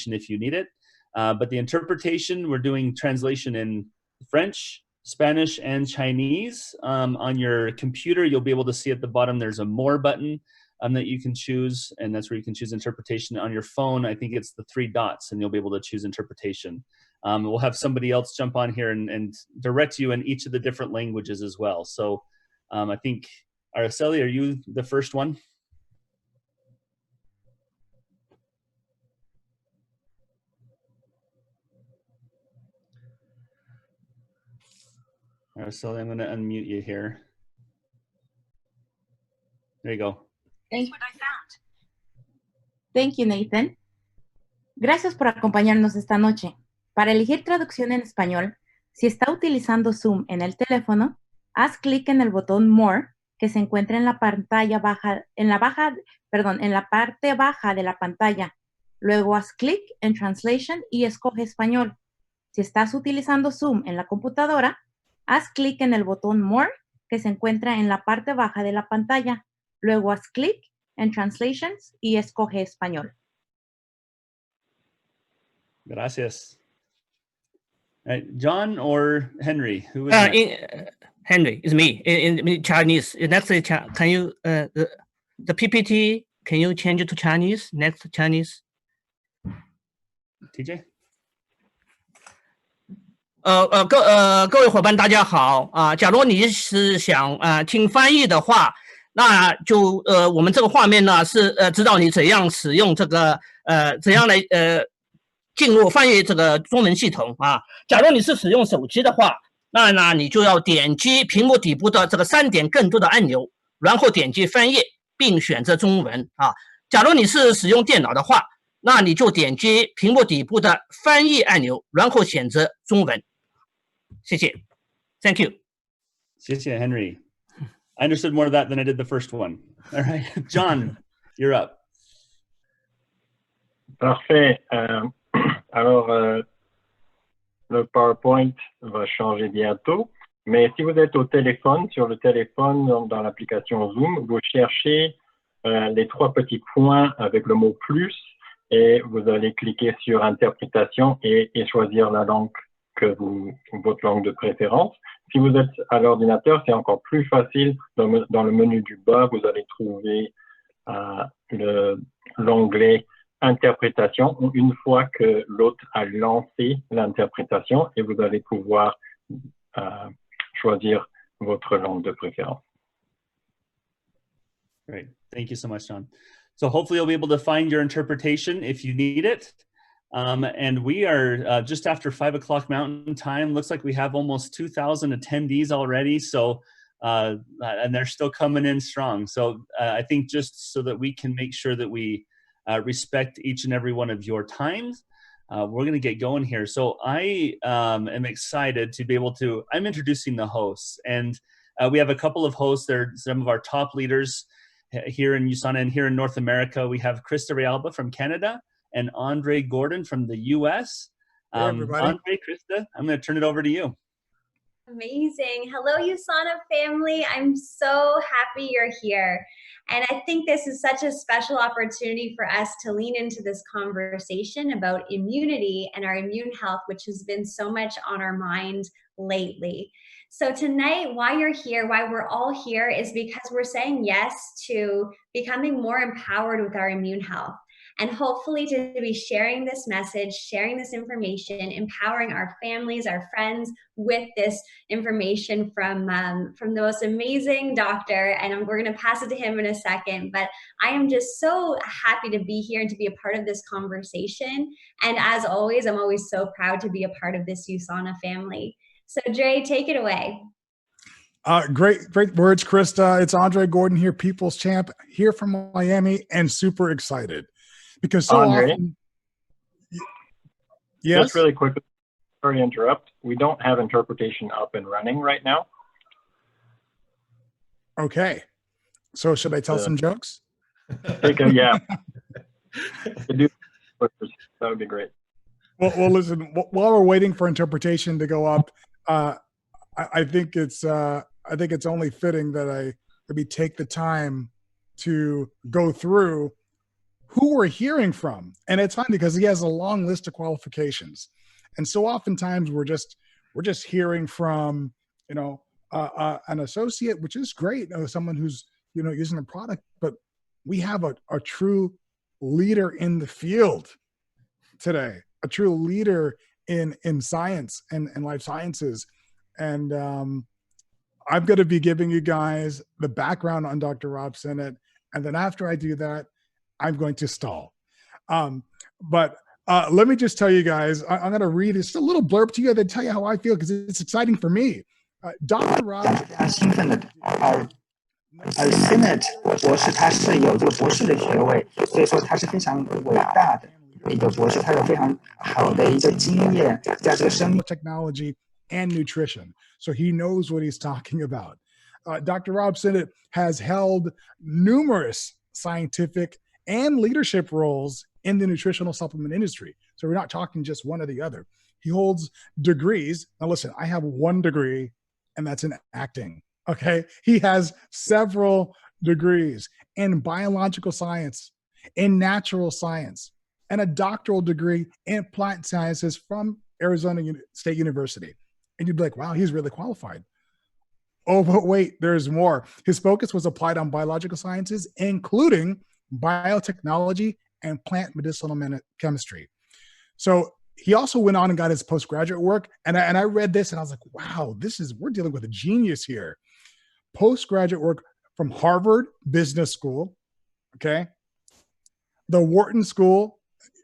if you need it. But the interpretation, we're doing translation in French, Spanish, and Chinese. On your computer, you'll be able to see at the bottom there's a More button that you can choose, and that's where you can choose interpretation. On your phone, I think it's the 3 dots, and you'll be able to choose interpretation. We'll have somebody else jump on here and direct you in each of the different languages as well. So I think, Araceli, are you the first one? Araceli, I'm going to unmute you here. There you go. Thank you, Nathan. Gracias por acompañarnos esta noche. Para elegir traducción en español, si está utilizando Zoom en el teléfono, haz clic en el botón More, que se encuentra en la pantalla baja, en la parte baja de la pantalla. Luego haz clic en Translation y escoge español. Si estás utilizando Zoom en la computadora, haz clic en el botón More, que se encuentra en la parte baja de la pantalla. Luego haz clic en Translations y escoge español. Gracias. John or Henry? Who is Henry, it's me in Chinese. Next, can you the PPT? Can you change it to Chinese? Next Chinese. TJ. 各位伙伴大家好啊！假如你是想听翻译的话，那就我们这个画面呢是指导你怎样使用这个怎样来进入翻译这个中文系统啊。假如你是使用手机的话，那你就要点击屏幕底部的这个3点更多的按钮，然后点击翻译并选择中文啊。假如你是使用电脑的话，那你就点击屏幕底部的翻译按钮，然后选择中文。谢谢 ，Thank you。谢谢 Henry。I understood more of that than I did the first one. All right, John, you're up. Parfait. Alors, le PowerPoint va changer bientôt, mais si vous êtes au téléphone, sur le téléphone, dans l'application Zoom, vous cherchez les 3 petits points avec le mot plus et vous allez cliquer sur interprétation et choisir la langue votre langue de préférence. Si vous êtes à l'ordinateur, c'est encore plus facile. Dans le menu du bas, vous allez trouver l'onglet interprétation une fois que l'autre a lancé l'interprétation et vous allez pouvoir choisir votre langue de préférence. Great. Thank you so much, John. So hopefully you'll be able to find your interpretation if you need it. And we are just after 5 o'clock Mountain Time. Looks like we have almost 2,000 attendees already. So, and they're still coming in strong. So I think just so that we can make sure that we respect each and every one of your times, we're going to get going here. So I am excited to be able to, I'm introducing the hosts. And we have a couple of hosts. They're some of our top leaders here in USANA and here in North America. We have Krista Realba from Canada and Andre Gordon from the US. Hey, everybody. Andre, Krista, I'm going to turn it over to you. Amazing. Hello, USANA family. I'm so happy you're here. And I think this is such a special opportunity for us to lean into this conversation about immunity and our immune health, which has been so much on our mind lately. So tonight, why you're here, why we're all here, is because we're saying yes to becoming more empowered with our immune health. And hopefully to be sharing this message, sharing this information, empowering our families, our friends with this information from the most amazing doctor. And we're going to pass it to him in a second. But I am just so happy to be here and to be a part of this conversation. And as always, I'm always so proud to be a part of this USANA family. So Dre, take it away. Great words, Krista. It's Andre Gordon here, People's Champ, here from Miami, and super excited. Because so Andre, often, yes. Just really quickly, sorry to interrupt. We don't have interpretation up and running right now. Okay, so should I tell some jokes? Yeah, that would be great. Well, listen. While we're waiting for interpretation to go up, I think it's only fitting that I maybe take the time to go through who we're hearing from. And it's fun because he has a long list of qualifications. And so oftentimes we're just hearing from, an associate, which is great, someone who's, using the product, but we have a true leader in the field today, a true leader in science and life sciences. And I'm going to be giving you guys the background on Dr. Rob Sinnott. And then after I do that, I'm going to stall. But let me just tell you guys, I'm going to read just a little blurb to you to tell you how I feel, because it's exciting for me. Dr. Rob 兴奋的Sinnott 博士他是有这个博士的学位，所以说他是非常伟大的一个博士，他有非常好的一个经验，在这个生命 technology and nutrition. So he knows what he's talking about. Dr. Rob Sinnott has held numerous scientific and leadership roles in the nutritional supplement industry. So we're not talking just one or the other. He holds degrees. Now listen, I have one degree, and that's in acting. Okay. He has several degrees in biological science, in natural science, and a doctoral degree in plant sciences from Arizona State University. And you'd be like, wow, he's really qualified. Oh, but wait, there's more. His focus was applied on biological sciences, including biotechnology and plant medicinal chemistry. So he also went on and got his postgraduate work. And I read this and I was like, wow, we're dealing with a genius here. Postgraduate work from Harvard Business School, okay? The Wharton School,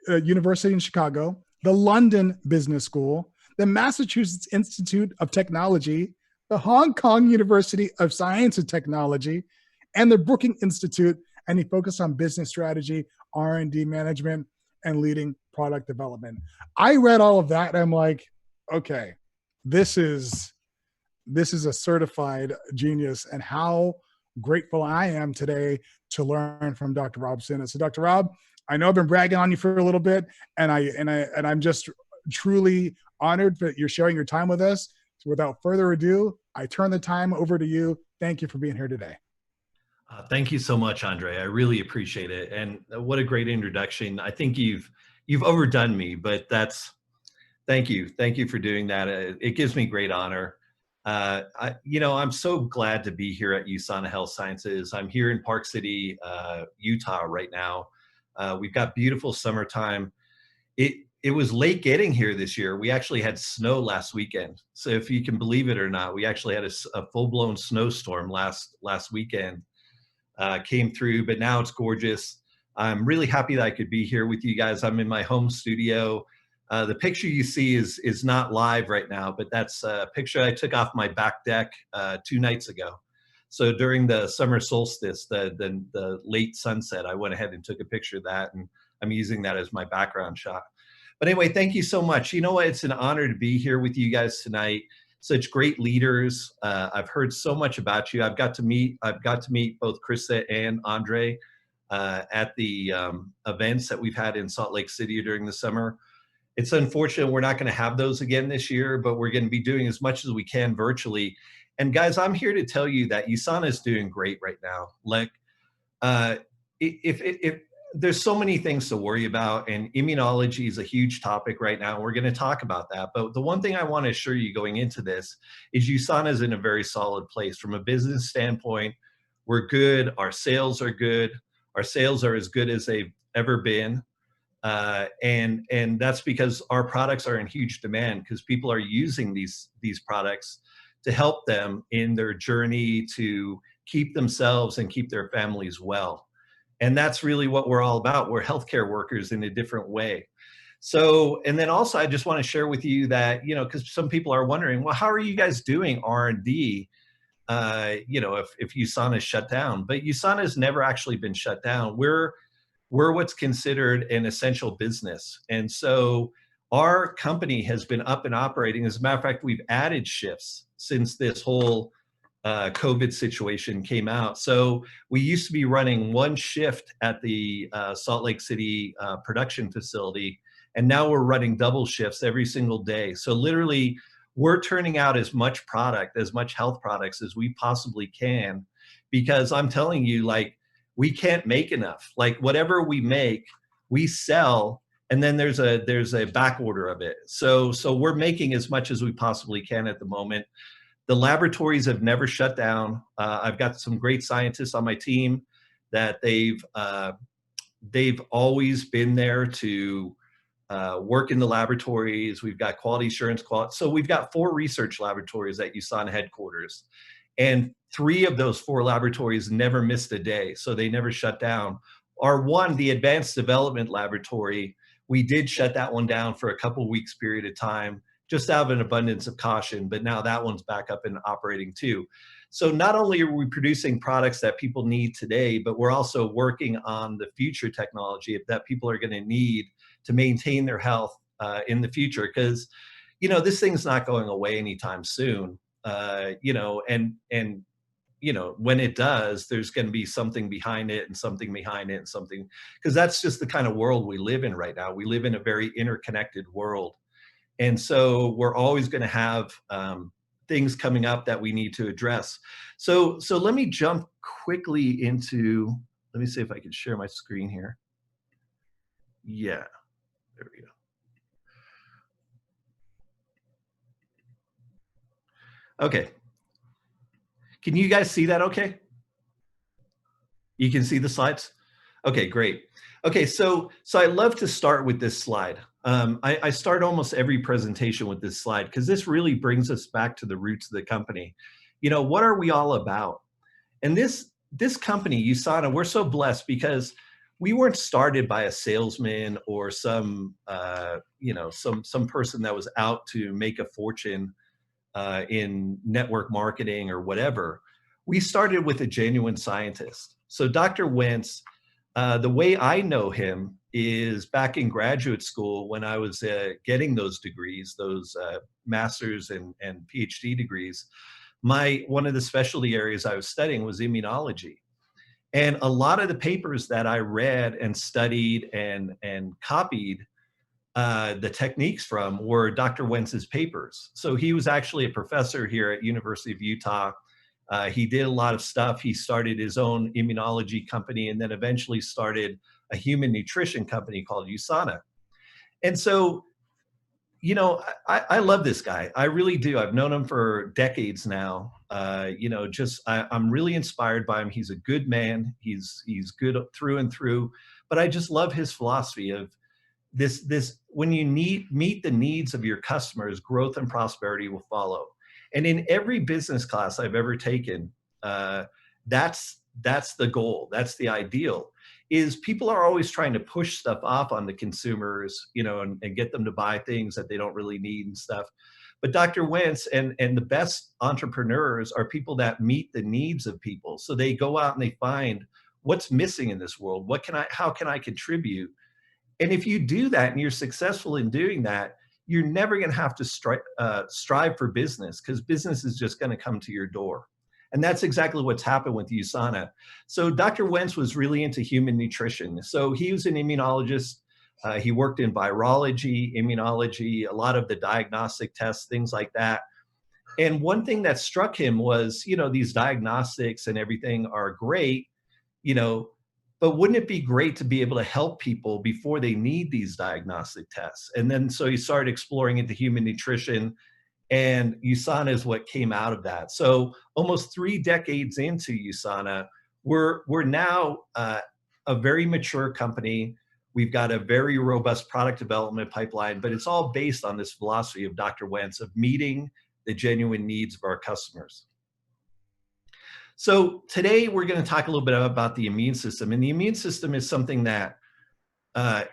University in Chicago, the London Business School, the Massachusetts Institute of Technology, the Hong Kong University of Science and Technology, and the Brookings Institute. And he focused on business strategy, R&D management, and leading product development. I read all of that and I'm like, okay, this is a certified genius, and how grateful I am today to learn from Dr. Rob Sinnott. So Dr. Rob, I know I've been bragging on you for a little bit, and I'm just truly honored that you're sharing your time with us. So without further ado, I turn the time over to you. Thank you for being here today. Thank you so much, Andre. I really appreciate it. And what a great introduction. I think you've overdone me, but thank you. Thank you for doing that. It gives me great honor. I'm so glad to be here at USANA Health Sciences. I'm here in Park City, Utah right now. We've got beautiful summertime. It was late getting here this year. We actually had snow last weekend. So if you can believe it or not, we actually had a full-blown snowstorm last weekend. Came through, but now it's gorgeous. I'm really happy that I could be here with you guys. I'm in my home studio. The picture you see is not live right now, but that's a picture I took off my back deck 2 nights ago. So during the summer solstice, the late sunset, I went ahead and took a picture of that, and I'm using that as my background shot. But anyway, thank you so much. You know what? It's an honor to be here with you guys tonight. Such great leaders. I've heard so much about you. I've got to meet both Krista and Andre at the events that we've had in Salt Lake City during the summer. It's unfortunate we're not going to have those again this year, but we're going to be doing as much as we can virtually. And guys, I'm here to tell you that USANA is doing great right now. Like, if there's so many things to worry about, and immunology is a huge topic right now. We're going to talk about that. But the one thing I want to assure you going into this is USANA is in a very solid place. From a business standpoint, we're good. Our sales are good. Our sales are as good as they've ever been. And that's because our products are in huge demand, because people are using these products to help them in their journey to keep themselves and keep their families well. And that's really what we're all about. We're healthcare workers in a different way. So, and then also I just want to share with you that, because some people are wondering, well, how are you guys doing R&D, if USANA is shut down? But USANA has never actually been shut down. We're what's considered an essential business. And so our company has been up and operating. As a matter of fact, we've added shifts since this whole COVID situation came out. So we used to be running 1 shift at the Salt Lake City production facility, and now we're running double shifts every single day. So literally, we're turning out as much product, as much health products as we possibly can, because I'm telling you, like, we can't make enough. Like whatever we make, we sell, and then there's a back order of it. So we're making as much as we possibly can at the moment. The laboratories have never shut down. I've got some great scientists on my team that they've always been there to work in the laboratories. We've got quality assurance, so we've got 4 research laboratories at USANA headquarters, and 3 of those 4 laboratories never missed a day, so they never shut down. Our one, the Advanced Development Laboratory, we did shut that one down for a couple weeks period of time, just out of an abundance of caution, but now that one's back up and operating too. So not only are we producing products that people need today, but we're also working on the future technology that people are going to need to maintain their health in the future. Because, you know, this thing's not going away anytime soon. You know, and you know, when it does, there's going to be something behind it and something behind it and something, because that's just the kind of world we live in right now. We live in a very interconnected world. And so we're always going to have things coming up that we need to address. So let me jump quickly into, let me see if I can share my screen here. Yeah, there we go. Okay. Can you guys see that okay? You can see the slides? Okay, great. Okay, so I love to start with this slide. I start almost every presentation with this slide because this really brings us back to the roots of the company. You know, what are we all about? And this company, USANA, we're so blessed because we weren't started by a salesman or some, you know, some person that was out to make a fortune in network marketing or whatever. We started with a genuine scientist. So Dr. Wentz, the way I know him is back in graduate school when I was getting those degrees, those master's and PhD degrees. One of the specialty areas I was studying was immunology. And a lot of the papers that I read and studied and copied the techniques from were Dr. Wentz's papers. So he was actually a professor here at University of Utah. He did a lot of stuff. He started his own immunology company and then eventually started a human nutrition company called USANA. And so, you know, I love this guy. I really do. I've known him for decades now. You know, I'm really inspired by him. He's a good man. He's good through and through. But I just love his philosophy of this when you meet the needs of your customers, growth and prosperity will follow. And in every business class I've ever taken, that's the goal. That's the ideal. Is people are always trying to push stuff off on the consumers, you know, and get them to buy things that they don't really need and stuff. But Dr. Wentz and the best entrepreneurs are people that meet the needs of people. So they go out and they find what's missing in this world. How can I contribute? And if you do that and you're successful in doing that, you're never going to have to strive for business because business is just going to come to your door. And that's exactly what's happened with USANA. So Dr. Wentz was really into human nutrition. So he was an immunologist. He worked in virology, immunology, a lot of the diagnostic tests, things like that. And one thing that struck him was, you know, these diagnostics and everything are great, you know, but wouldn't it be great to be able to help people before they need these diagnostic tests? And then so he started exploring into human nutrition, and USANA is what came out of that. So almost 3 decades into USANA, we're now a very mature company. We've got a very robust product development pipeline, but it's all based on this philosophy of Dr. Wentz of meeting the genuine needs of our customers. So today we're going to talk a little bit about the immune system. And the immune system is something that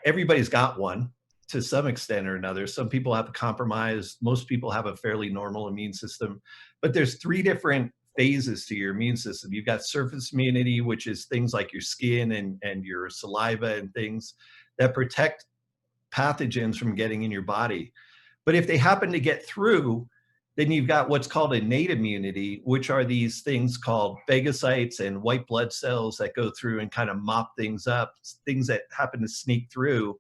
everybody's got one to some extent or another. Some people have a compromise. Most people have a fairly normal immune system. But there's 3 different phases to your immune system. You've got surface immunity, which is things like your skin and your saliva and things that protect pathogens from getting in your body. But if they happen to get through, then you've got what's called innate immunity, which are these things called phagocytes and white blood cells that go through and kind of mop things up, things that happen to sneak through.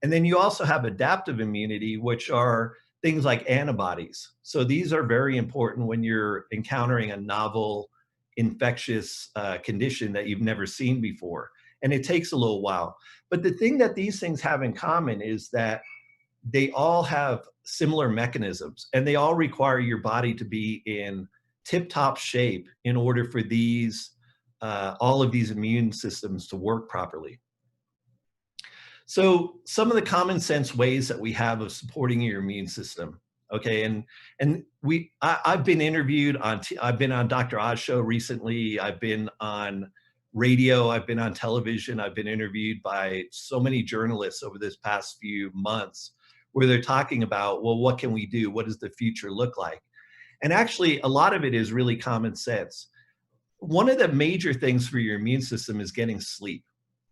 And then you also have adaptive immunity, which are things like antibodies. So these are very important when you're encountering a novel infectious condition that you've never seen before. And it takes a little while. But the thing that these things have in common is that they all have similar mechanisms, and they all require your body to be in tip-top shape in order for these all of these immune systems to work properly. So some of the common sense ways that we have of supporting your immune system, okay, and I've been interviewed on, I've been on Dr. Oz show recently, I've been on radio, I've been on television, I've been interviewed by so many journalists over this past few months where they're talking about, well, what can we do? What does the future look like? And actually, a lot of it is really common sense. One of the major things for your immune system is getting sleep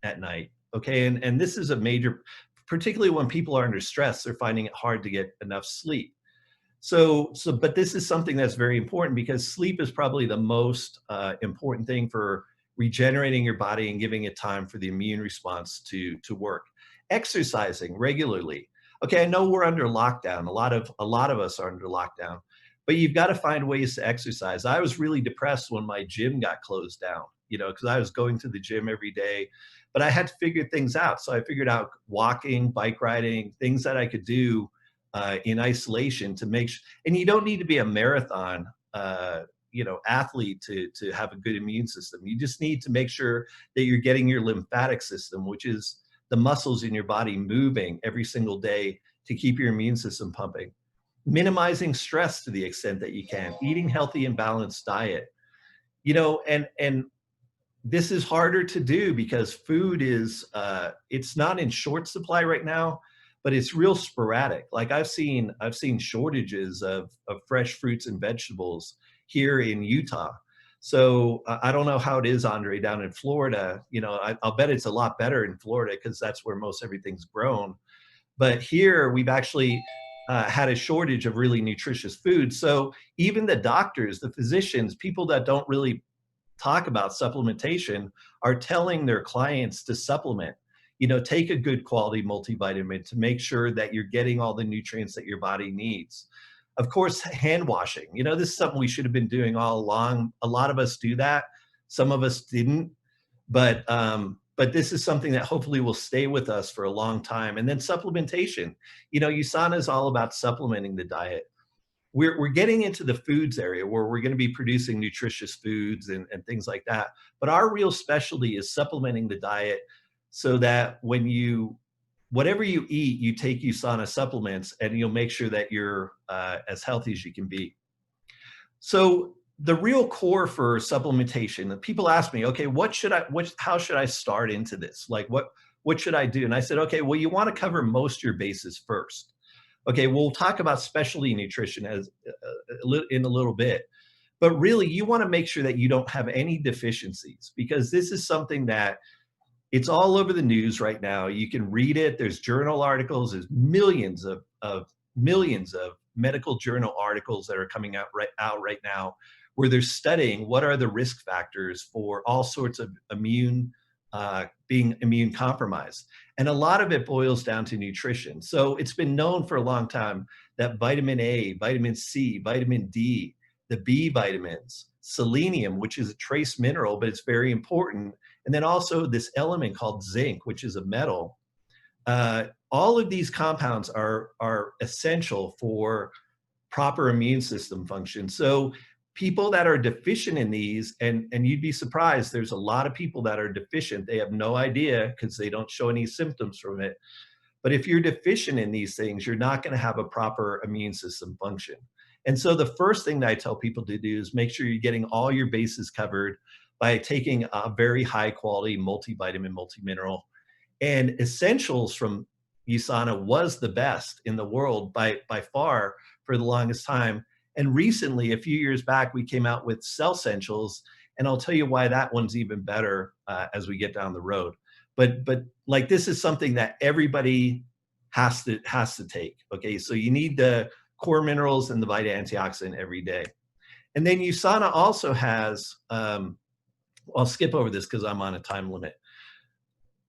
at night, okay? And this is a major, particularly when people are under stress, they're finding it hard to get enough sleep. But this is something that's very important because sleep is probably the most important thing for regenerating your body and giving it time for the immune response to work. Exercising regularly. Okay, I know we're under lockdown. A lot of us are under lockdown, but you've got to find ways to exercise. I was really depressed when my gym got closed down, you know, because I was going to the gym every day, but I had to figure things out. So I figured out walking, bike riding, things that I could do in isolation to make sure, and you don't need to be a marathon, you know, athlete to have a good immune system. You just need to make sure that you're getting your lymphatic system, which is the muscles in your body, moving every single day to keep your immune system pumping. Minimizing stress to the extent that you can, eating healthy and balanced diet, you know, and this is harder to do because food is, it's not in short supply right now, but it's real sporadic. Like I've seen shortages of fresh fruits and vegetables here in Utah. So I don't know how it is, Andre, down in Florida. You know, I'll bet it's a lot better in Florida because that's where most everything's grown. But here we've actually had a shortage of really nutritious food. So even the doctors, the physicians, people that don't really talk about supplementation are telling their clients to supplement. You know, take a good quality multivitamin to make sure that you're getting all the nutrients that your body needs. Of course, hand washing. You know, this is something we should have been doing all along. A lot of us do that. Some of us didn't. But this is something that hopefully will stay with us for a long time. And then supplementation. You know, USANA is all about supplementing the diet. We're getting into the foods area where we're going to be producing nutritious foods and things like that. But our real specialty is supplementing the diet so that whatever you eat, you take USANA supplements and you'll make sure that you're as healthy as you can be. So the real core for supplementation, people ask me, okay, how should I start into this? Like what should I do? And I said, okay, well, you want to cover most of your bases first. Okay, we'll talk about specialty nutrition in a little bit, but really you want to make sure that you don't have any deficiencies because this is something that it's all over the news right now. You can read it. There's journal articles. There's millions of medical journal articles that are coming out right now where they're studying what are the risk factors for all sorts of being immune compromised. And a lot of it boils down to nutrition. So it's been known for a long time that vitamin A, vitamin C, vitamin D, the B vitamins, selenium, which is a trace mineral, but it's very important. And then also this element called zinc, which is a metal. All of these compounds are essential for proper immune system function. So people that are deficient in these, and you'd be surprised, there's a lot of people that are deficient. They have no idea because they don't show any symptoms from it. But if you're deficient in these things, you're not going to have a proper immune system function. And so the first thing that I tell people to do is make sure you're getting all your bases covered by taking a very high quality multivitamin, multimineral. And Essentials from USANA was the best in the world by far for the longest time. And recently, a few years back, we came out with Cell Essentials, and I'll tell you why that one's even better as we get down the road. But like this is something that everybody has to take. Okay, so you need the core minerals and the Vita antioxidant every day. And then USANA also has, I'll skip over this because I'm on a time limit.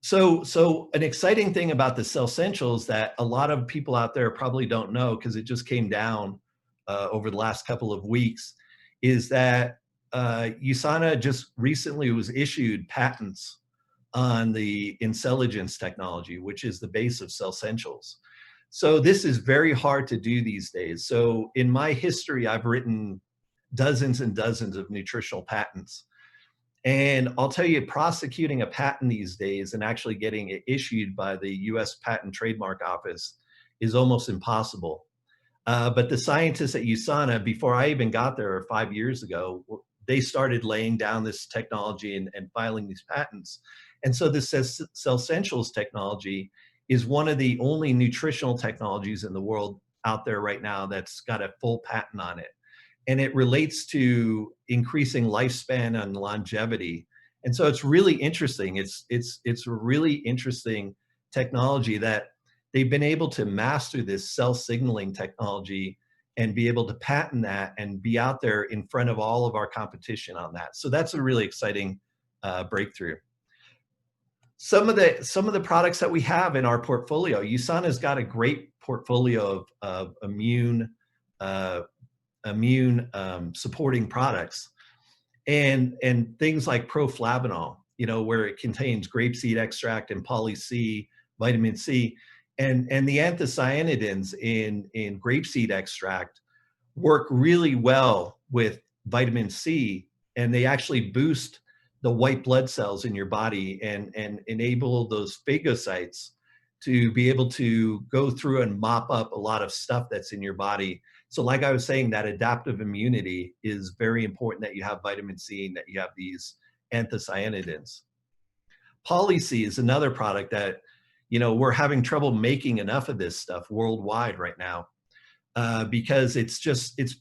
So an exciting thing about the Cell Essentials that a lot of people out there probably don't know because it just came down over the last couple of weeks is that USANA just recently was issued patents on the intelligence technology, which is the base of Cellsentials. So this is very hard to do these days. So in my history, I've written dozens and dozens of nutritional patents. And I'll tell you, prosecuting a patent these days and actually getting it issued by the US Patent Trademark Office is almost impossible. But the scientists at USANA, before I even got there 5 years ago, they started laying down this technology and filing these patents. And so this Cellsentials technology is one of the only nutritional technologies in the world out there right now that's got a full patent on it. And it relates to increasing lifespan and longevity. And so it's really interesting. It's a really interesting technology that they've been able to master this cell signaling technology and be able to patent that and be out there in front of all of our competition on that. So that's a really exciting breakthrough. Some of the products that we have in our portfolio, USANA's got a great portfolio of immune supporting products, and things like proflavanol, you know, where it contains grapeseed extract and poly C, vitamin C, and the anthocyanidins in grapeseed extract work really well with vitamin C, and they actually boost the white blood cells in your body and enable those phagocytes to be able to go through and mop up a lot of stuff that's in your body. So like I was saying, that adaptive immunity is very important, that you have vitamin C and that you have these anthocyanidins. Poly C is another product that, you know, we're having trouble making enough of this stuff worldwide right now because it's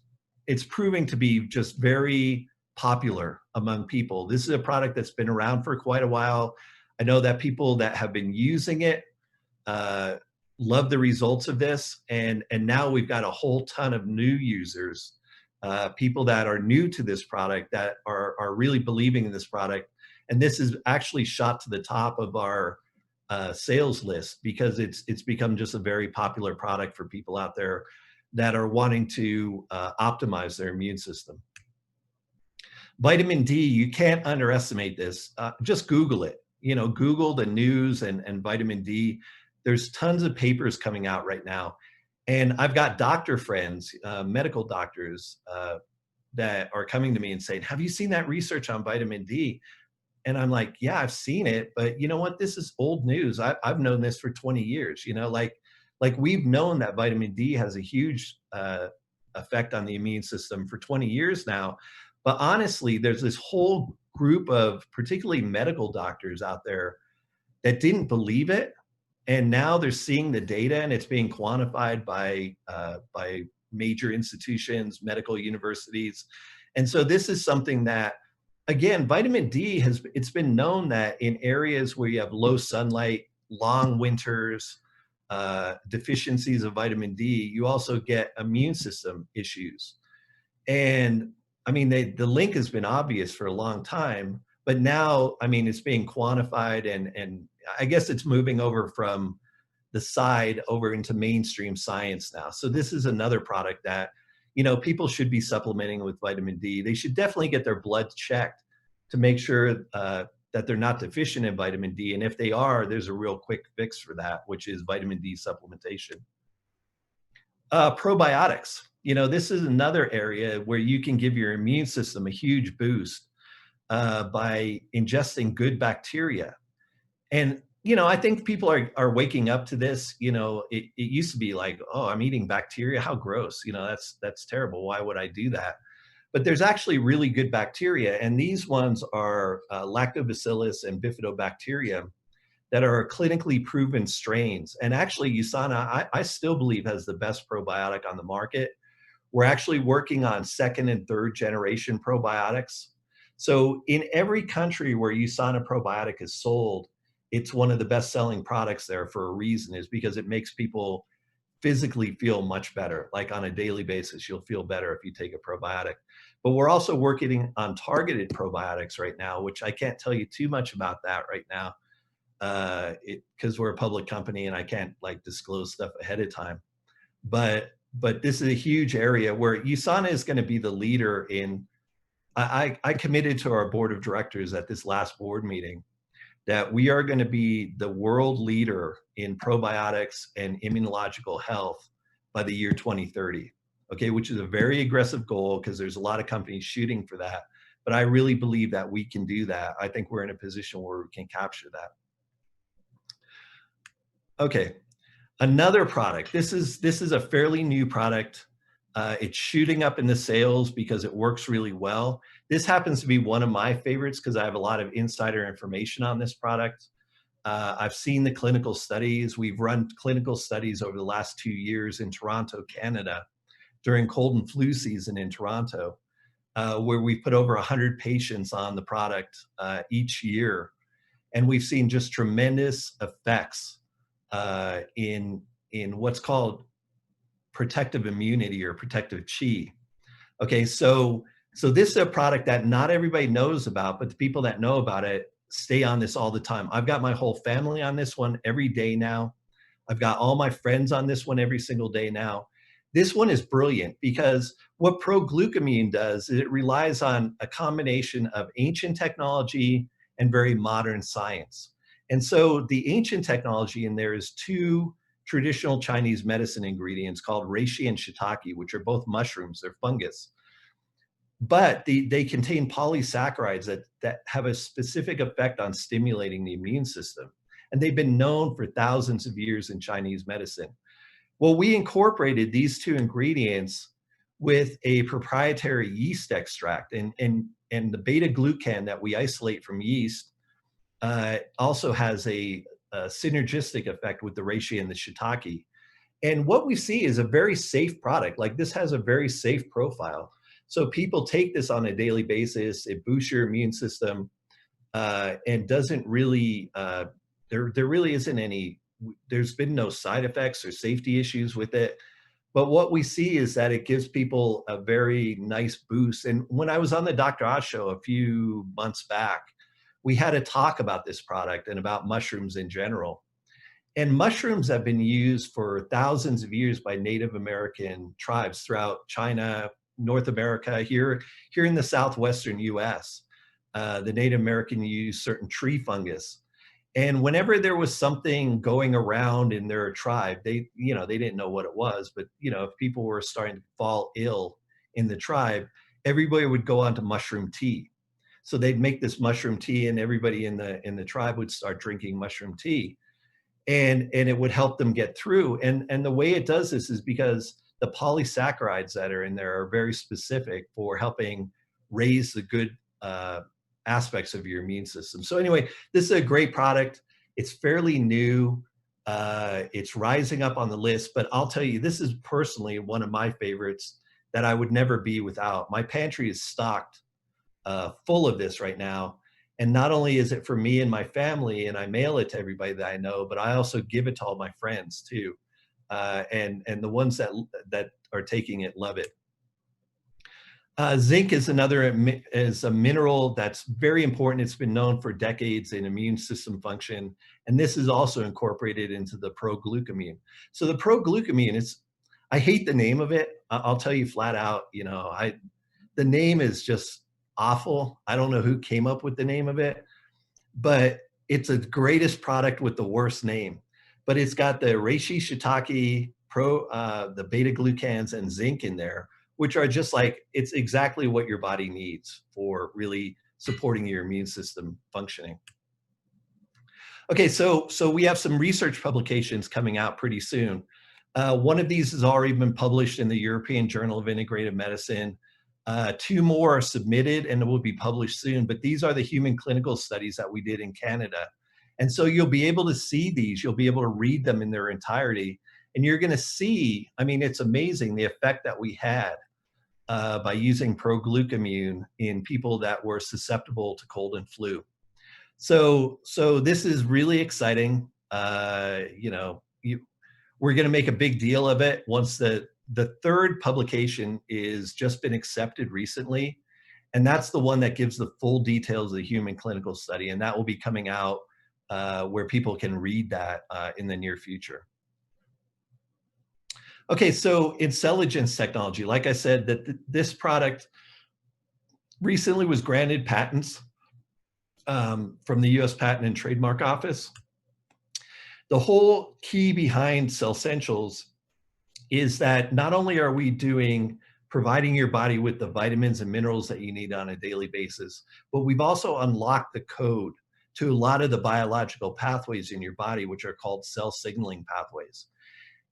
proving to be just very popular among people. This is a product that's been around for quite a while. I know that people that have been using it love the results of this, and now we've got a whole ton of new users, people that are new to this product that are really believing in this product, and this is actually shot to the top of our sales list because it's become just a very popular product for people out there that are wanting to optimize their immune system. Vitamin D, you can't underestimate this. Just Google it. You know, Google the news and vitamin D. There's tons of papers coming out right now. And I've got doctor friends, medical doctors that are coming to me and saying, have you seen that research on vitamin D? And I'm like, yeah, I've seen it, but you know what? This is old news. I've known this for 20 years, you know, like we've known that vitamin D has a huge effect on the immune system for 20 years now. But honestly, there's this whole group of particularly medical doctors out there that didn't believe it. And now they're seeing the data and it's being quantified by major institutions, medical universities. And so this is something that, again, vitamin D it's been known that in areas where you have low sunlight, long winters, deficiencies of vitamin D, you also get immune system issues. And I mean, the link has been obvious for a long time, but now, I mean, it's being quantified and I guess it's moving over from the side over into mainstream science now. So this is another product that, you know, people should be supplementing with vitamin D. They should definitely get their blood checked to make sure that they're not deficient in vitamin D. And if they are, there's a real quick fix for that, which is vitamin D supplementation. Probiotics. You know, this is another area where you can give your immune system a huge boost by ingesting good bacteria. And, you know, I think people are waking up to this. You know, it used to be like, oh, I'm eating bacteria. How gross. You know, that's terrible. Why would I do that? But there's actually really good bacteria. And these ones are lactobacillus and bifidobacterium that are clinically proven strains. And actually, USANA, I still believe, has the best probiotic on the market. We're actually working on second and third generation probiotics. So in every country where USANA probiotic is sold, it's one of the best selling products there for a reason, is because it makes people physically feel much better. Like on a daily basis, you'll feel better if you take a probiotic. But we're also working on targeted probiotics right now, which I can't tell you too much about that right now because we're a public company and I can't like disclose stuff ahead of time. But this is a huge area where USANA is going to be the leader in I committed to our board of directors at this last board meeting that we are going to be the world leader in probiotics and immunological health by the year 2030. Okay, which is a very aggressive goal because there's a lot of companies shooting for that. But I really believe that we can do that. I think we're in a position where we can capture that. Okay, another product. This is a fairly new product. It's shooting up in the sales because it works really well. This happens to be one of my favorites because I have a lot of insider information on this product. I've seen the clinical studies. We've run clinical studies over the last 2 years in Toronto, Canada, during cold and flu season in Toronto, where we put over 100 patients on the product each year. And we've seen just tremendous effects in what's called protective immunity or protective chi. Okay, so this is a product that not everybody knows about, but the people that know about it stay on this all the time. I've got my whole family on this one every day now. I've got all my friends on this one every single day now. This one is brilliant because what proglucamine does is it relies on a combination of ancient technology and very modern science. And so the ancient technology in there is 2 traditional Chinese medicine ingredients called reishi and shiitake, which are both mushrooms, they're fungus. But they contain polysaccharides that have a specific effect on stimulating the immune system. And they've been known for thousands of years in Chinese medicine. Well, we incorporated these 2 ingredients with a proprietary yeast extract, and the beta-glucan that we isolate from yeast also has a synergistic effect with the reishi and the shiitake. And what we see is a very safe product. Like, this has a very safe profile. So people take this on a daily basis. It boosts your immune system and doesn't really, there really isn't any, there's been no side effects or safety issues with it. But what we see is that it gives people a very nice boost. And when I was on the Dr. Oz show a few months back, we had a talk about this product and about mushrooms in general. And mushrooms have been used for thousands of years by Native American tribes throughout China, North America, here in the southwestern US. The Native American used certain tree fungus. And whenever there was something going around in their tribe, they didn't know what it was, but if people were starting to fall ill in the tribe, everybody would go on to mushroom tea. So they'd make this mushroom tea, and everybody in the tribe would start drinking mushroom tea, and it would help them get through. And the way it does this is because the polysaccharides that are in there are very specific for helping raise the good aspects of your immune system. So anyway, this is a great product. It's fairly new. It's rising up on the list, but I'll tell you, this is personally one of my favorites that I would never be without. My pantry is stocked full of this right now. And not only is it for me and my family, and I mail it to everybody that I know, but I also give it to all my friends too. And the ones that are taking it love it. Zinc is a mineral that's very important. It's been known for decades in immune system function. And this is also incorporated into the proglucamine. So the proglucamine, I hate the name of it. I'll tell you flat out, the name is just awful. I don't know who came up with the name of it, but it's the greatest product with the worst name. But it's got the reishi, shiitake, the beta-glucans, and zinc in there, which are just like, it's exactly what your body needs for really supporting your immune system functioning. Okay, so we have some research publications coming out pretty soon. One of these has already been published in the European Journal of Integrative Medicine. 2 more are submitted and will be published soon, but these are the human clinical studies that we did in Canada. And so you'll be able to see these, you'll be able to read them in their entirety, and you're gonna see, I mean, it's amazing the effect that we had by using proglucamine in people that were susceptible to cold and flu. So this is really exciting. We're gonna make a big deal of it once the 3rd publication is just been accepted recently. And that's the one that gives the full details of the human clinical study. And that will be coming out where people can read that in the near future. Okay, so intelligence technology, like I said, that this product recently was granted patents from the US Patent and Trademark Office. The whole key behind Cellsentials is that not only are we providing your body with the vitamins and minerals that you need on a daily basis, but we've also unlocked the code to a lot of the biological pathways in your body, which are called cell signaling pathways.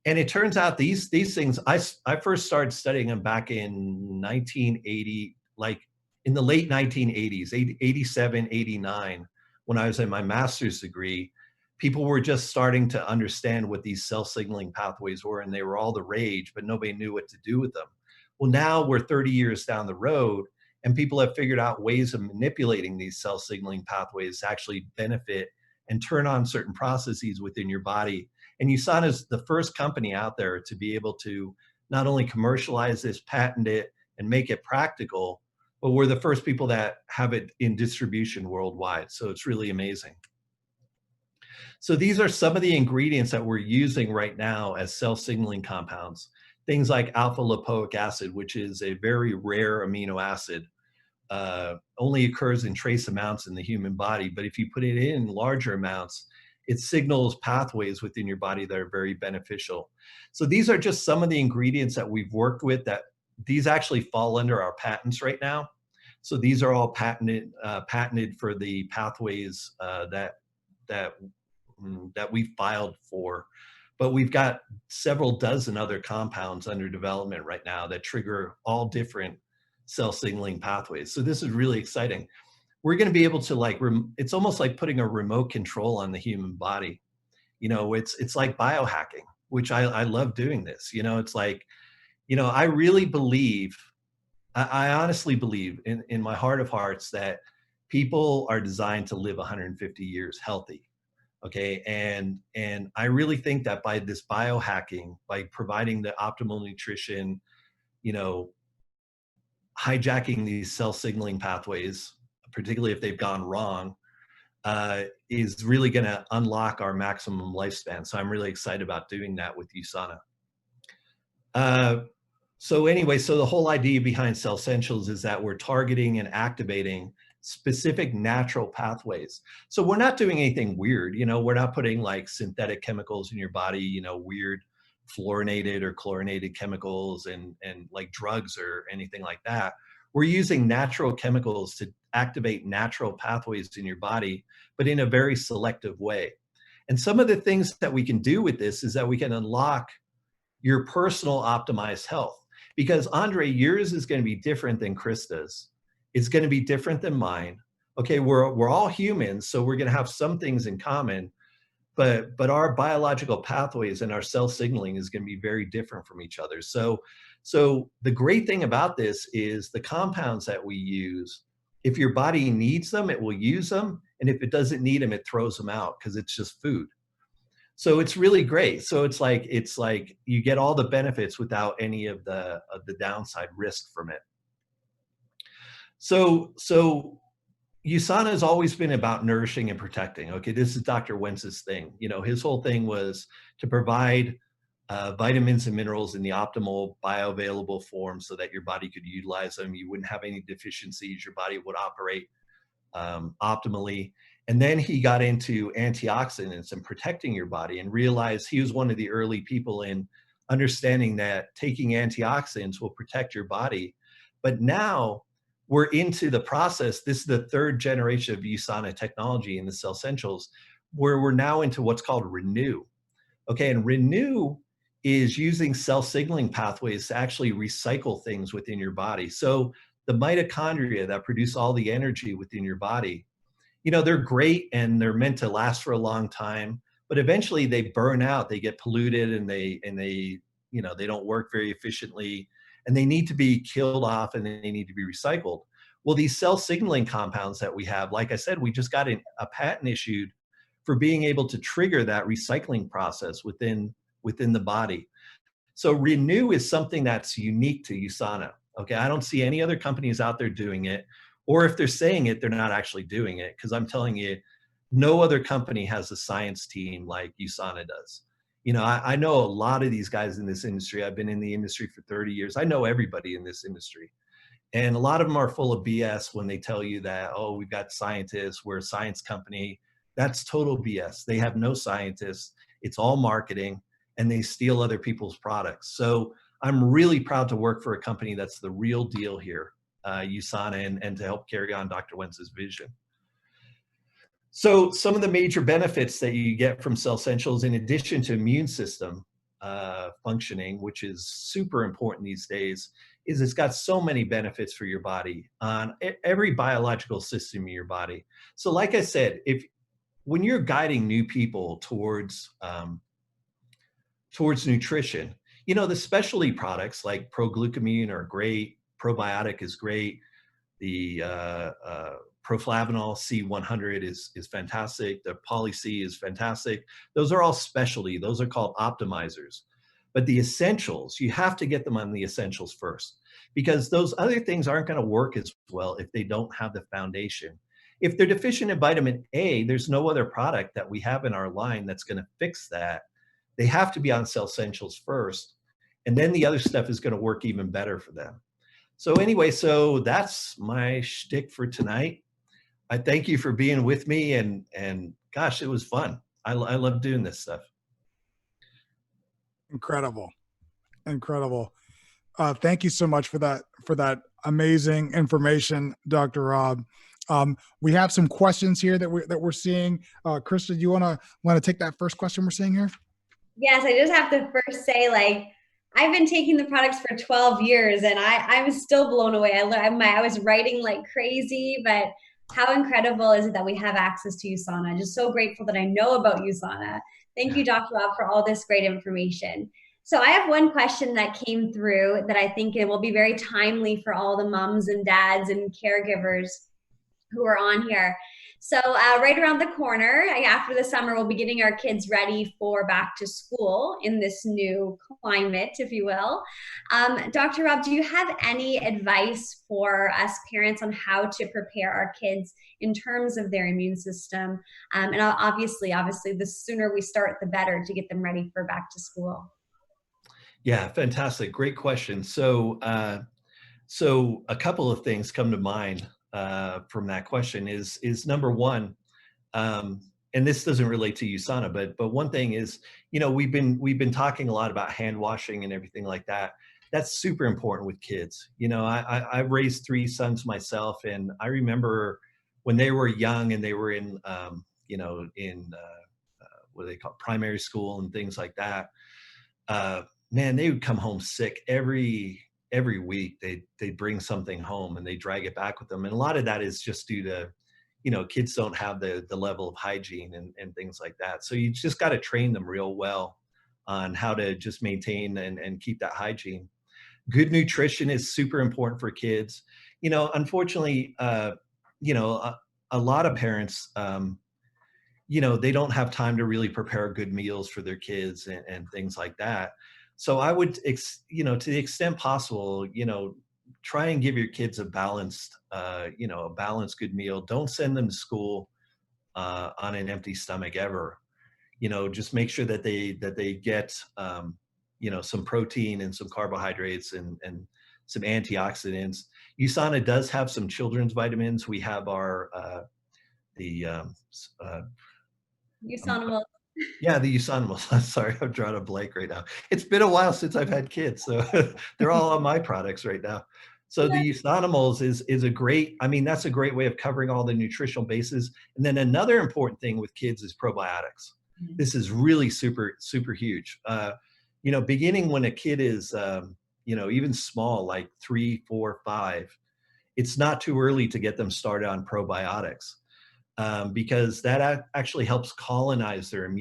And it turns out these things, I first started studying them back in 1980, like in the late 1980s, 87, 89, when I was in my master's degree. People were just starting to understand what these cell signaling pathways were, and they were all the rage, but nobody knew what to do with them. Well, now we're 30 years down the road, and people have figured out ways of manipulating these cell signaling pathways to actually benefit and turn on certain processes within your body. And USANA is the first company out there to be able to not only commercialize this, patent it, and make it practical, but we're the first people that have it in distribution worldwide. So it's really amazing. So these are some of the ingredients that we're using right now as cell signaling compounds. Things like alpha lipoic acid, which is a very rare amino acid, only occurs in trace amounts in the human body. But if you put it in larger amounts, it signals pathways within your body that are very beneficial. So these are just some of the ingredients that we've worked with that these actually fall under our patents right now. So these are all patented for the pathways that we filed for, but we've got several dozen other compounds under development right now that trigger all different cell signaling pathways. So this is really exciting. We're going to be able to it's almost like putting a remote control on the human body. You know, it's like biohacking, which I love doing this. You know, it's like, you know, I really believe, I honestly believe in my heart of hearts that people are designed to live 150 years healthy. Okay, and I really think that by this biohacking, by providing the optimal nutrition, you know, hijacking these cell signaling pathways, particularly if they've gone wrong, is really going to unlock our maximum lifespan. So I'm really excited about doing that with USANA. So anyway, so the whole idea behind Cellsentials is that we're targeting and activating specific natural pathways. So we're not doing anything weird, you know, we're not putting like synthetic chemicals in your body, you know, weird fluorinated or chlorinated chemicals and like drugs or anything like that. We're using natural chemicals to activate natural pathways in your body, but in a very selective way. And some of the things that we can do with this is that we can unlock your personal optimized health. Because Andre, yours is going to be different than Krista's. It's going to be different than mine. Okay, we're all humans, so we're going to have some things in common, but our biological pathways and our cell signaling is going to be very different from each other. So the great thing about this is the compounds that we use, if your body needs them, it will use them, and if it doesn't need them, it throws them out because it's just food. So it's really great. So it's like you get all the benefits without any of the downside risk from it. So USANA has always been about nourishing and protecting. Okay, this is Dr. Wentz's thing. You know, his whole thing was to provide vitamins and minerals in the optimal bioavailable form so that your body could utilize them. You wouldn't have any deficiencies. Your body would operate optimally. And then he got into antioxidants and protecting your body and realized he was one of the early people in understanding that taking antioxidants will protect your body. But now we're into the process. This is the third generation of USANA technology in the Cellsentials, where we're now into what's called Renew. Okay, and Renew is using cell signaling pathways to actually recycle things within your body. So the mitochondria that produce all the energy within your body, you know, they're great and they're meant to last for a long time, but eventually they burn out, they get polluted, and they you know, they don't work very efficiently, and they need to be killed off and they need to be recycled. Well, these cell signaling compounds that we have, like I said, we just got a patent issued for being able to trigger that recycling process within the body. So Renew is something that's unique to USANA. Okay, I don't see any other companies out there doing it, or if they're saying it, they're not actually doing it, because I'm telling you, no other company has a science team like USANA does. You know, I know a lot of these guys in this industry. I've been in the industry for 30 years. I know everybody in this industry. And a lot of them are full of BS when they tell you that, oh, we've got scientists, we're a science company. That's total BS. They have no scientists. It's all marketing, and they steal other people's products. So I'm really proud to work for a company that's the real deal here, USANA, and to help carry on Dr. Wentz's vision. So some of the major benefits that you get from Cell Essentials, in addition to immune system functioning, which is super important these days, is it's got so many benefits for your body on every biological system in your body. So like I said, when you're guiding new people towards nutrition, you know, the specialty products like Pro-Glucamine are great, probiotic is great, the Proflavanol C100 is fantastic, the Poly-C is fantastic. Those are all specialty, those are called optimizers. But the essentials, you have to get them on the essentials first, because those other things aren't going to work as well if they don't have the foundation. If they're deficient in vitamin A, there's no other product that we have in our line that's going to fix that. They have to be on Cell Essentials first, and then the other stuff is going to work even better for them. So anyway, so that's my shtick for tonight. I thank you for being with me, and gosh, it was fun. I love doing this stuff. Incredible. Incredible. Thank you so much for that amazing information, Dr. Rob. We have some questions here that we're seeing. Krista, do you want to take that first question we're seeing here? Yes, I just have to first say, like, I've been taking the products for 12 years and I'm still blown away. I was writing like crazy, but how incredible is it that we have access to USANA? Just so grateful that I know about USANA. Thank you, Dr. Rob, for all this great information. So I have one question that came through that I think it will be very timely for all the moms and dads and caregivers who are on here. So right around the corner, after the summer, we'll be getting our kids ready for back to school in this new climate, if you will. Dr. Rob, do you have any advice for us parents on how to prepare our kids in terms of their immune system? And obviously, the sooner we start, the better to get them ready for back to school. Yeah, fantastic. Great question. So, so a couple of things come to mind from that question is number one, and this doesn't relate to USANA, but one thing is, you know, we've been talking a lot about hand washing and everything like that. That's super important with kids. You know, I've raised 3 sons myself, and I remember when they were young and they were in, you know, in what do they call it, primary school and things like that. Man, they would come home sick every week. They'd bring something home and they drag it back with them. And a lot of that is just due to, you know, kids don't have the level of hygiene and things like that. So you just got to train them real well on how to just maintain and keep that hygiene. Good nutrition is super important for kids. You know, unfortunately, you know, a lot of parents, you know, they don't have time to really prepare good meals for their kids and things like that. So I would, you know, to the extent possible, you know, try and give your kids a balanced, you know, a balanced good meal. Don't send them to school on an empty stomach ever. You know, just make sure that they get, you know, some protein and some carbohydrates and some antioxidants. USANA does have some children's vitamins. We have our USANA. Yeah, the USANA. Sorry, I'm drawing a blank right now. It's been a while since I've had kids, so they're all on my products right now. So the USANA is a great, I mean, that's a great way of covering all the nutritional bases. And then another important thing with kids is probiotics. Mm-hmm. This is really super, super huge. You know, beginning when a kid is, you know, even small, like 3, 4, 5, it's not too early to get them started on probiotics. Because that actually helps colonize their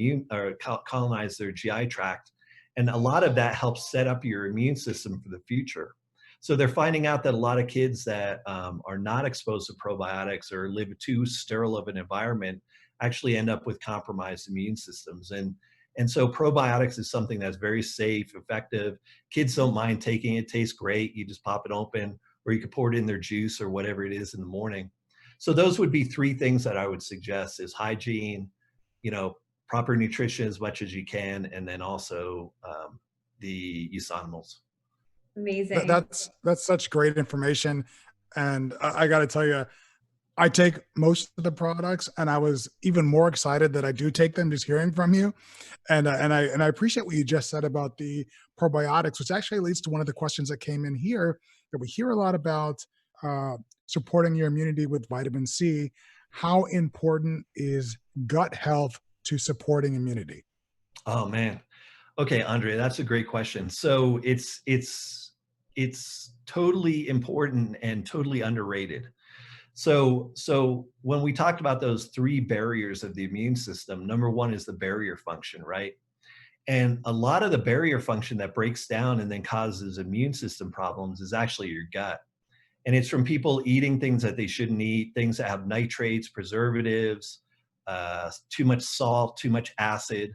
colonize their GI tract. And a lot of that helps set up your immune system for the future. So they're finding out that a lot of kids that are not exposed to probiotics or live too sterile of an environment actually end up with compromised immune systems. And so probiotics is something that's very safe, effective. Kids don't mind taking it, tastes great. You just pop it open, or you could pour it in their juice or whatever it is in the morning. So those would be 3 things that I would suggest: is hygiene, you know, proper nutrition as much as you can, and then also the USANA. Amazing. That's such great information. And I got to tell you, I take most of the products, and I was even more excited that I do take them just hearing from you. And I appreciate what you just said about the probiotics, which actually leads to one of the questions that came in here that we hear a lot about, supporting your immunity with vitamin C. How important is gut health to supporting immunity? Oh man. Okay, Andre, that's a great question. So it's totally important and totally underrated. So when we talked about those 3 barriers of the immune system, number 1 is the barrier function, right? And a lot of the barrier function that breaks down and then causes immune system problems is actually your gut. And it's from people eating things that they shouldn't eat, things that have nitrates, preservatives, too much salt, too much acid,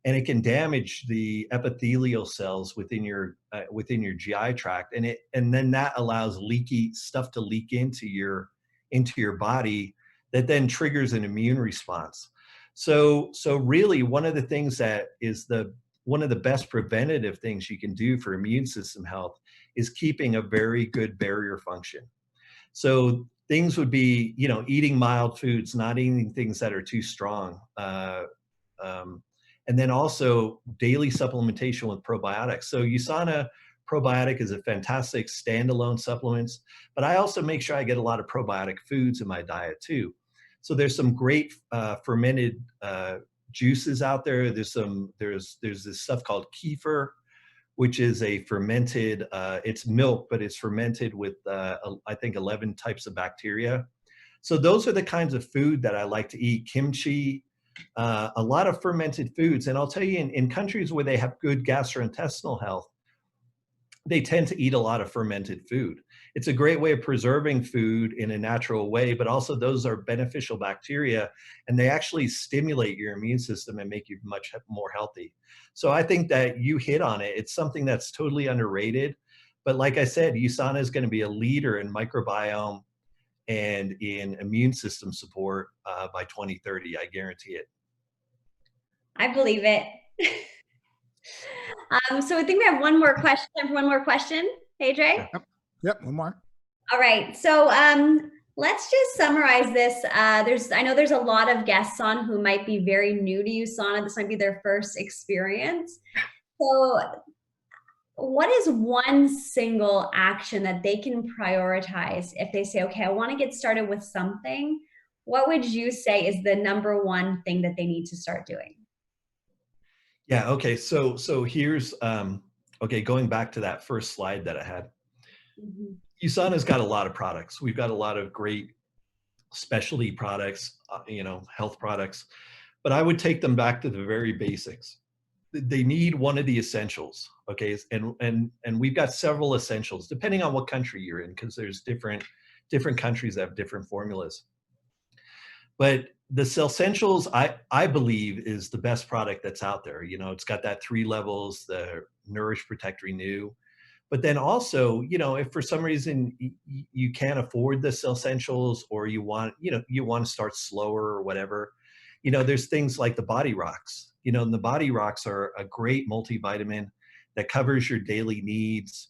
and it can damage the epithelial cells within your GI tract, and then that allows leaky stuff to leak into your body that then triggers an immune response. So really, one of the things that is one of the best preventative things you can do for immune system health is keeping a very good barrier function. So things would be, eating mild foods, not eating things that are too strong. And then also daily supplementation with probiotics. So USANA probiotic is a fantastic standalone supplement, but I also make sure I get a lot of probiotic foods in my diet too. So there's some great fermented juices out there. There's this stuff called kefir, which is a fermented, it's milk, but it's fermented with, I think 11 types of bacteria. So those are the kinds of food that I like to eat. Kimchi, a lot of fermented foods. And I'll tell you, in countries where they have good gastrointestinal health, they tend to eat a lot of fermented food. It's a great way of preserving food in a natural way, but also those are beneficial bacteria, and they actually stimulate your immune system and make you much more healthy. So I think that you hit on it. It's something that's totally underrated. But like I said, USANA is going to be a leader in microbiome and in immune system support by 2030. I guarantee it. I believe it. So I think we have one more question. Time for one more question, Adre? Yep, one more. All right. So let's just summarize this. I know there's a lot of guests on who might be very new to USANA. This might be their first experience. So what is one single action that they can prioritize if they say, okay, I want to get started with something? What would you say is the number one thing that they need to start doing? Yeah, okay. So here's, okay, going back to that first slide that I had. Mm-hmm. USANA's got a lot of products. We've got a lot of great specialty products, health products, but I would take them back to the very basics. They need one of the essentials, okay? And we've got several essentials, depending on what country you're in, because there's different countries that have different formulas. But the Cellsentials, I believe, is the best product that's out there. It's got that 3 levels, the Nourish, Protect, Renew. But then also, if for some reason you can't afford the Cellsentials, or you want to start slower or whatever, there's things like the Body Rocks. And the Body Rocks are a great multivitamin that covers your daily needs.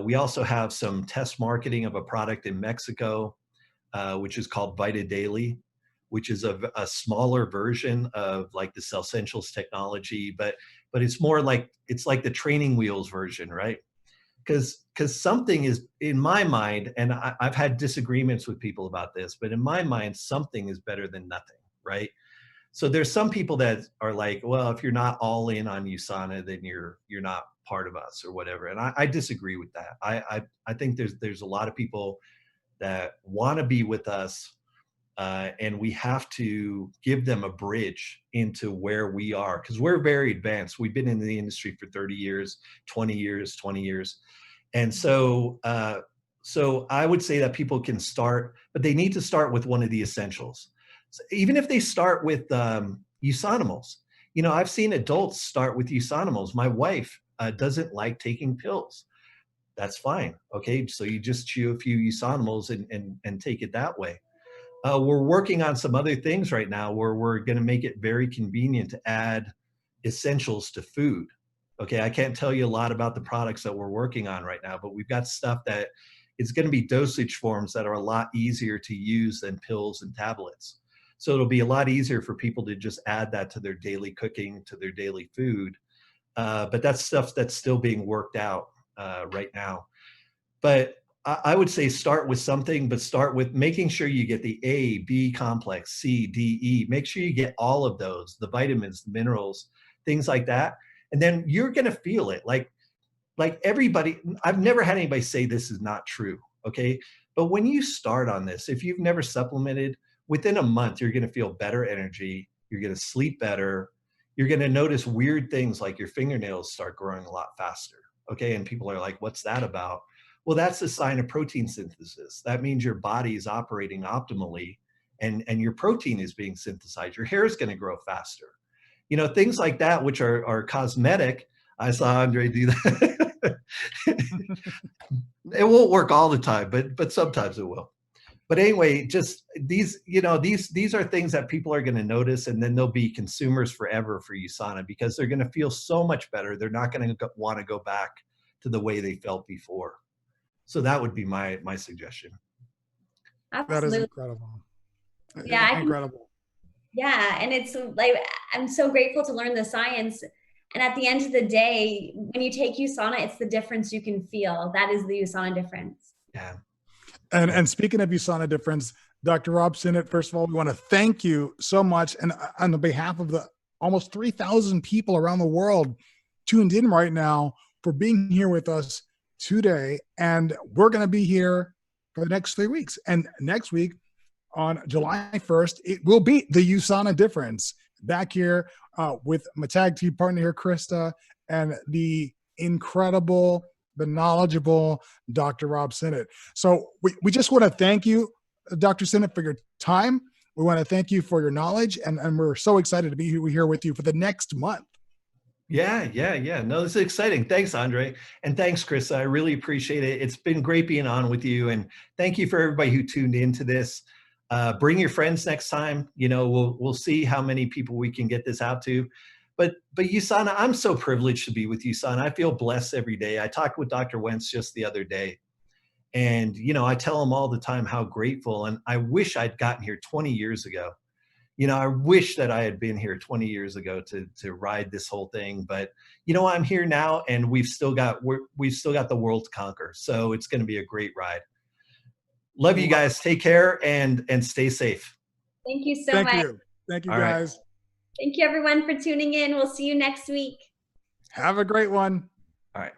We also have some test marketing of a product in Mexico, which is called Vita Daily, which is a smaller version of like the Cellsentials technology, but it's more like, it's like the training wheels version, right? Because something is, in my mind, and I've had disagreements with people about this, but in my mind, something is better than nothing, right? So there's some people that are like, well, if you're not all in on USANA, then you're not part of us or whatever. And I disagree with that. I think there's a lot of people that want to be with us, and we have to give them a bridge into where we are, because we're very advanced. We've been in the industry for 30 years, 20 years. And so I would say that people can start, but they need to start with one of the essentials. So even if they start with Usanimals, I've seen adults start with Usanimals. My wife doesn't like taking pills. That's fine. Okay, so you just chew a few Usanimals and take it that way. We're working on some other things right now where we're going to make it very convenient to add essentials to food. Okay, I can't tell you a lot about the products that we're working on right now, but we've got stuff that it's going to be dosage forms that are a lot easier to use than pills and tablets. So it'll be a lot easier for people to just add that to their daily cooking, to their daily food. But that's stuff that's still being worked out right now. But I would say start with something, but start with making sure you get the A, B complex, C, D, E. Make sure you get all of those, the vitamins, the minerals, things like that. And then you're going to feel it. Like everybody, I've never had anybody say this is not true, okay? But when you start on this, if you've never supplemented, within a month, you're going to feel better energy. You're going to sleep better. You're going to notice weird things like your fingernails start growing a lot faster, okay? And people are like, what's that about? Well, that's a sign of protein synthesis. That means your body is operating optimally and your protein is being synthesized. Your hair is going to grow faster. You know, things like that, which are cosmetic. I saw Andre do that. It won't work all the time, but sometimes it will. But anyway, just these, you know, these are things that people are going to notice, and then they'll be consumers forever for USANA because they're going to feel so much better. They're not going to want to go back to the way they felt before. So that would be my suggestion. Absolutely. That is incredible. Yeah, incredible. Yeah, and it's like, I'm so grateful to learn the science. And at the end of the day, when you take USANA, it's the difference you can feel. That is the USANA difference. Yeah. And speaking of USANA difference, Dr. Rob Sinnott, first of all, we want to thank you so much. And on the behalf of the almost 3,000 people around the world tuned in right now for being here with us today. And we're going to be here for the next 3 weeks. And next week on July 1st, it will be the USANA difference back here with my tag team partner here, Krista, and the incredible, the knowledgeable Dr. Rob Sinnott. So we just want to thank you, Dr. Sinnott, for your time. We want to thank you for your knowledge, and we're so excited to be here with you for the next month. Yeah. No, this is exciting. Thanks, Andre. And thanks, Krista. I really appreciate it. It's been great being on with you. And thank you for everybody who tuned into this. Bring your friends next time. You know, we'll see how many people we can get this out to. But USANA, I'm so privileged to be with USANA. I feel blessed every day. I talked with Dr. Wentz just the other day. And, you know, I tell him all the time how grateful. And I wish I'd gotten here 20 years ago. You know, I wish that I had been here 20 years ago to ride this whole thing. But, you know, I'm here now, and we've still got the world to conquer. So it's going to be a great ride. Love you guys. Take care and stay safe. Thank you so much. Thank you, all guys. Right. Thank you, everyone, for tuning in. We'll see you next week. Have a great one. All right.